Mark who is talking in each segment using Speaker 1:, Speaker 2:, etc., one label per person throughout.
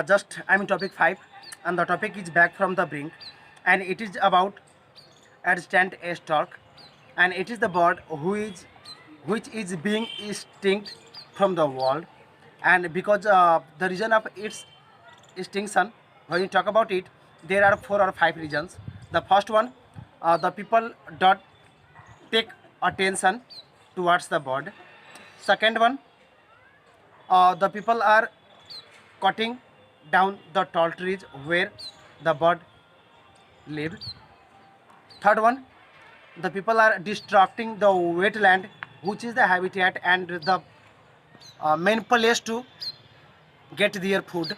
Speaker 1: Just I'm in topic 5, and the topic is back from the brink, and it is about adjacent a stork, and it is the bird which is being extinct from the world, and because the reason of its extinction, when you talk about it, there are 4 or 5 reasons. The first one, the people don't take attention towards the bird. Second one, the people are cutting down the tall trees where the bird live. Third one, the people are destructing the wetland, which is the habitat and the main place to get their food.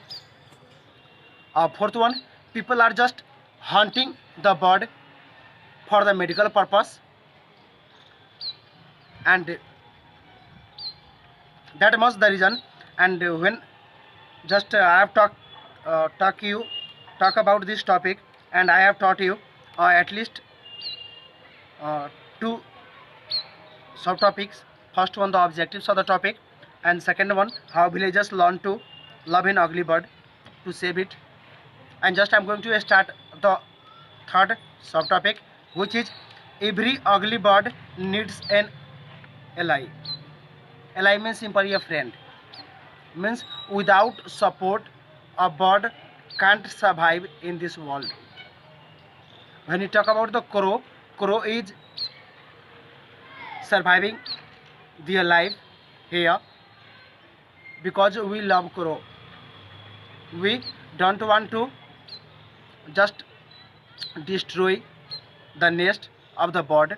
Speaker 1: Fourth one, people are just hunting the bird for the medical purpose, and that was the reason. And when just I have talk about this topic, and I have taught you at least uh, two subtopics. First one, the objectives of the topic, and second one, how villagers learn to love an ugly bird to save it. And just I'm going to start the third subtopic, which is every ugly bird needs an ally. Ally means simply a friend. Means without support, a bird can't survive in this world. When you talk about the crow, crow is surviving their life here because we love crow. We don't want to just destroy the nest of the bird.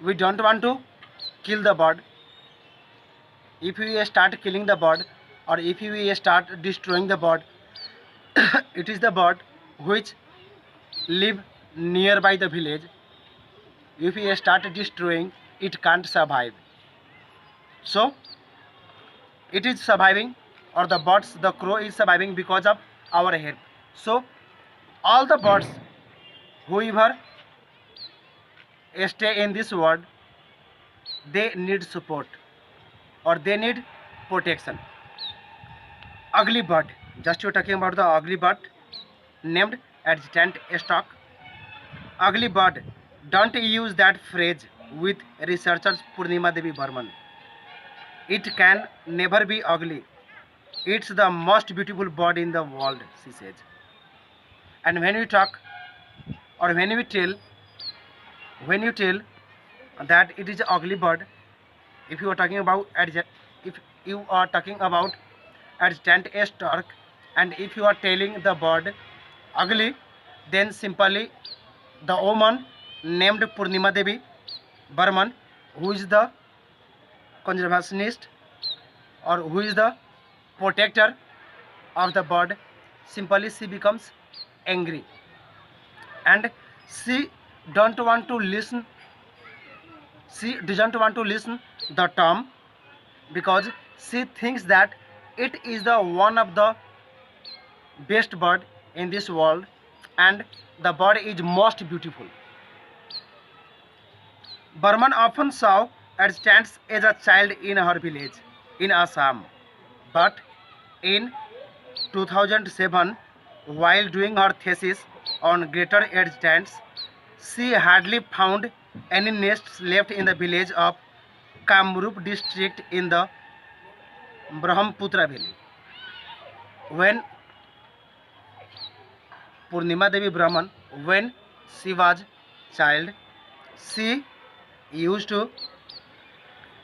Speaker 1: We don't want to kill the bird. If we start killing the bird, or if we start destroying the bird, it is the bird which live nearby the village. If we start destroying, it can't survive. So it is surviving, or the crow is surviving because of our help. So all the birds whoever stay in this world, they need support, or they need protection. Ugly bird, just you're talking about the ugly bird named adjutant stock. Ugly bird, don't use that phrase with researchers Purnima Devi Burman. It can never be ugly. It's the most beautiful bird in the world, she says. And when we talk, or when you tell that it is an ugly bird, if you are talking about if you are talking about adjutant stork, and if you are telling the bird ugly, then simply the woman named Purnima Devi Burman, who is the conservationist, or who is the protector of the bird, simply she becomes angry, and she don't want to listen. She doesn't want to listen the term, because she thinks that it is the one of the best bird in this world, and the bird is most beautiful. Burman often saw and stands as a child in her village in Assam, but in 2007, while doing her thesis on greater adjutants, she hardly found any nests left in the village of Kamrup district in the Brahmaputra Valley. When Purnima Devi Brahman, when she was child, she used to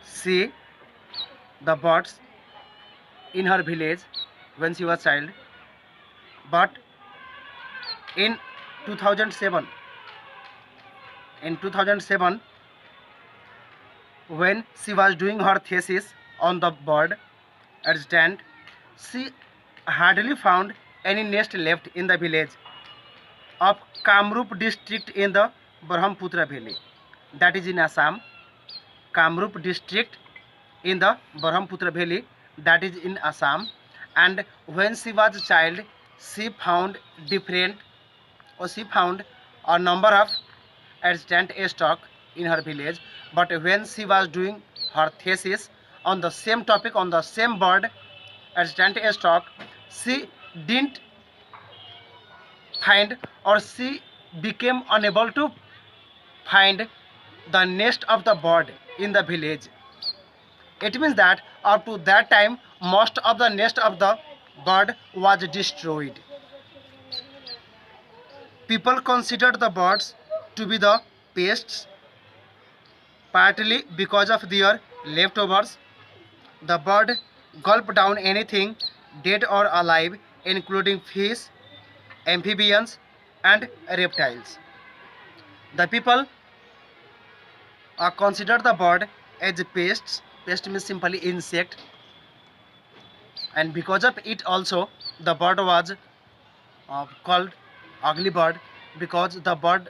Speaker 1: see the birds in her village when she was child. But in 2007, in 2007, when she was doing her thesis on the bird adjutant, she hardly found any nest left in the village of Kamrup district in the Brahmaputra Valley, that is in Assam. Kamrup district in the Brahmaputra Valley, that is in Assam. And when she was a child, she found different, or she found a number of adjutant stock in her village. But when she was doing her thesis on the same topic, on the same bird, adjacent stock, she didn't find, or she became unable to find the nest of the bird in the village. It means that up to that time, most of the nest of the bird was destroyed. People considered the birds to be the pests, partly because of their leftovers. The bird gulped down anything dead or alive, including fish, amphibians, and reptiles. The people considered the bird as pests. Pest means simply insect, and because of it also the bird was called ugly bird, because the bird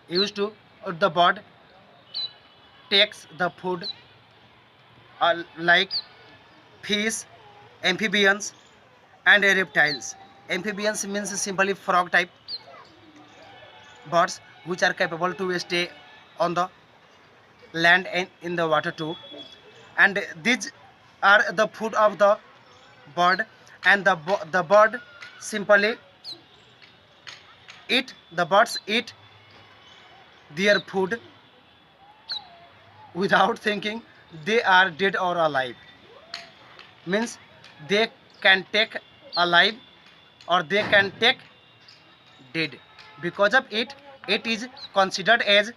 Speaker 1: used to the bird takes the food like fish, amphibians, and reptiles. Amphibians means simply frog type birds which are capable to stay on the land and in the water too, and these are the food of the bird, and the bird simply eat, the birds eat their food without thinking they are dead or alive. Means they can take alive or they can take dead. Because of it, it is considered as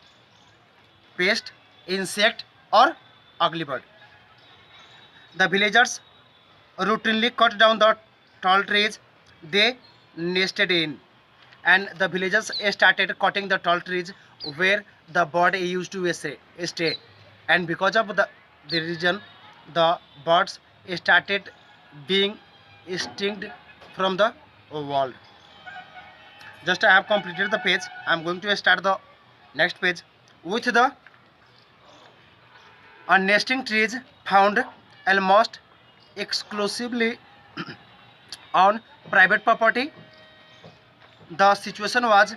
Speaker 1: pest, insect, or ugly bird. The villagers routinely cut down the tall trees they nested in, and the villagers started cutting the tall trees where the bird used to stay. And because of the reason, the birds started being extinct from the world. Just I have completed the page. I am going to start the next page with the nesting trees found almost exclusively on private property. The situation was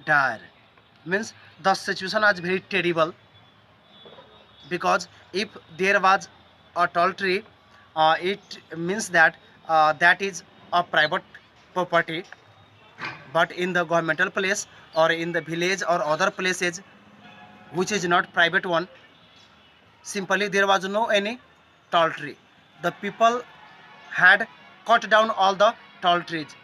Speaker 1: dire. Means the situation was very terrible, because if there was a tall tree, it means that that is a private property, but in the governmental place or in the village or other places which is not private one, simply there was no any tall tree. The people had cut down all the tall trees,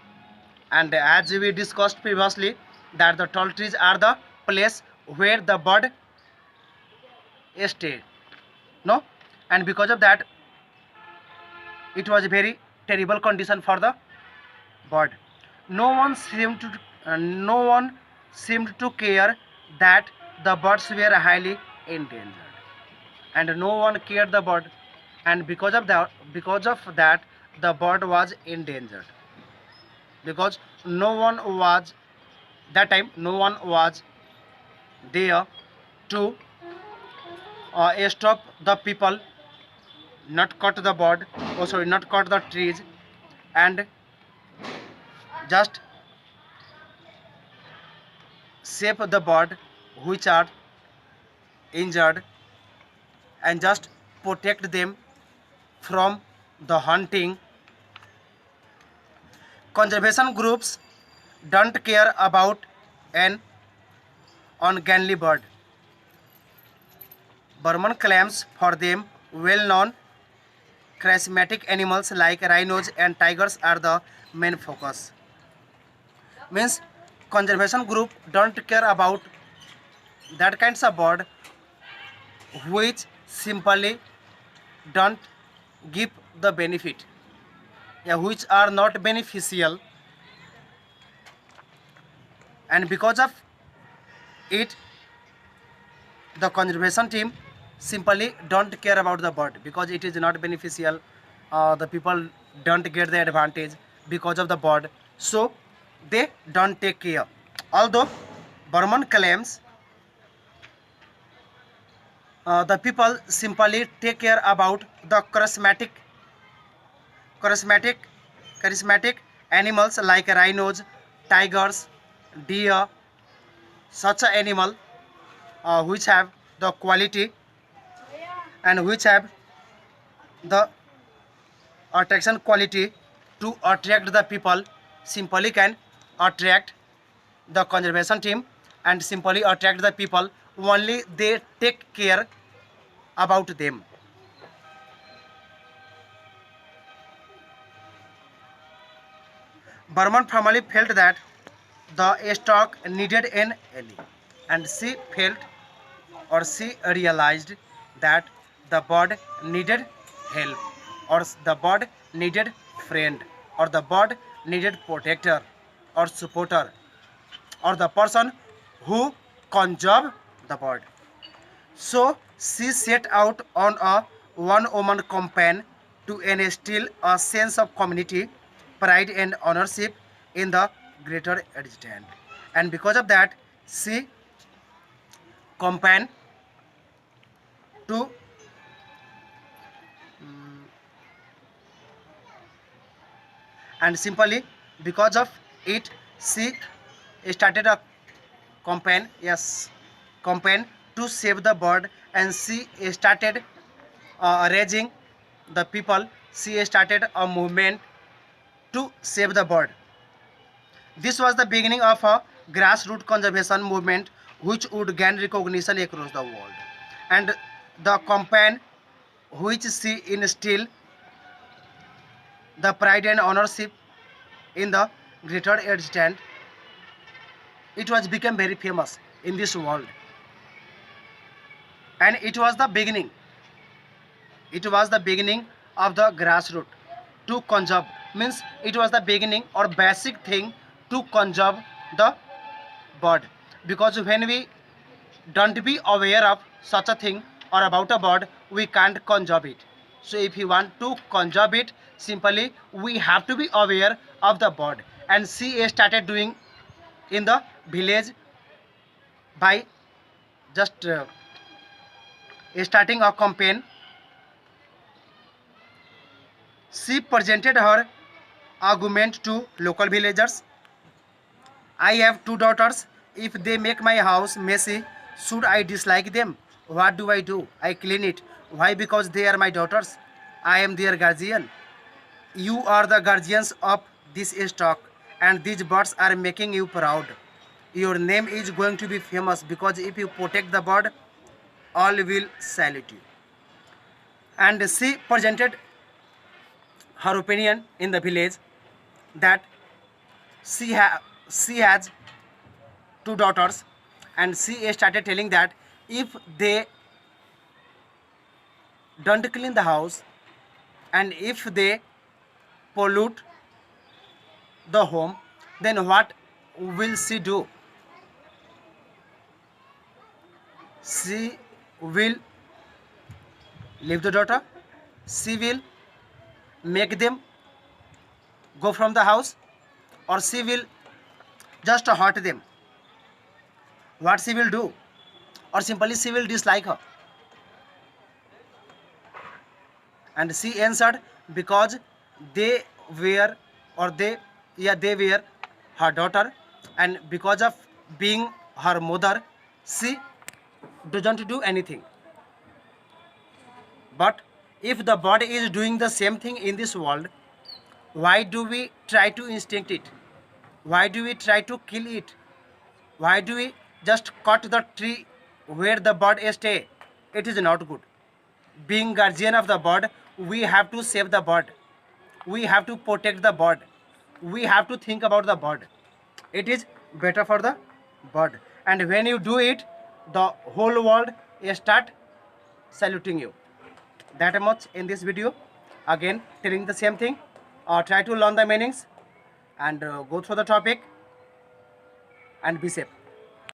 Speaker 1: and as we discussed previously that the tall trees are the place where the bird stay, no, and because of that it was a very terrible condition for the bird. No one seemed to no one seemed to care that the birds were highly endangered, and no one cared the bird, and because of that the bird was endangered, because no one was that time, no one was there to stop the people not cut the bird, oh sorry, not cut the trees, and just save the bird which are injured, and just protect them from the hunting. Conservation groups don't care about an ungainly bird. Burman claims for them well-known charismatic animals like rhinos and tigers are the main focus. Means conservation group don't care about that kinds of bird which simply don't give the benefit, yeah, which are not beneficial, and because of it the conservation team simply don't care about the bird because it is not beneficial. The people don't get the advantage because of the bird, so they don't take care. Although Burman claims the people simply take care about the charismatic charismatic animals like rhinos, tigers, deer, such an animal which have the quality and which have the attraction quality to attract the people, simply can attract the conservation team and simply attract the people only they take care about them. Burman family felt that the stock needed an ally, and she felt or she realized that the bird needed help, or the bird needed friend, or the bird needed protector or supporter, or the person who conserve the bird. So she set out on a one-woman campaign to instill a sense of community, pride and ownership in the greater extent. And because of that, she campaigned to and simply because of it she started a campaign to save the bird, and she started raising the people. She started a movement to save the bird. This was the beginning of a grassroots conservation movement which would gain recognition across the world, and the campaign which she instilled the pride and ownership in the greater extent, it was become very famous in this world. And it was the beginning, of the grassroots to conserve, means it was the beginning or basic thing to conserve the bird. Because when we don't be aware of such a thing or about a bird, we can't conserve it. So if you want to conserve it, simply we have to be aware of the bird. And she started doing in the village by just starting a campaign. She presented her argument to local villagers. I have two daughters. If they make my house messy, should I dislike them? What do I do? I clean it. Why? Because they are my daughters. I am their guardian. You are the guardians of this stock, and these birds are making you proud. Your name is going to be famous because if you protect the bird, all will salute you. And she presented her opinion in the village that she has two daughters, and she started telling that if they don't clean the house and if they pollute the home, then what will she do? She will leave the daughter, she will make them go from the house, or she will just hurt them. What she will do? Or simply she will dislike her. And she answered, because they were they were her daughter, and because of being her mother, she doesn't do anything. But if the body is doing the same thing in this world, why do we try to instinct it? Why do we try to kill it? Why do we just cut the tree where the bird stay? It is not good. Being guardian of the bird, we have to save the bird. We have to protect the bird. We have to think about the bird. It is better for the bird. And when you do it, the whole world start saluting you. That much in this video. Again, telling the same thing. Try to learn the meanings and go through the topic and be safe.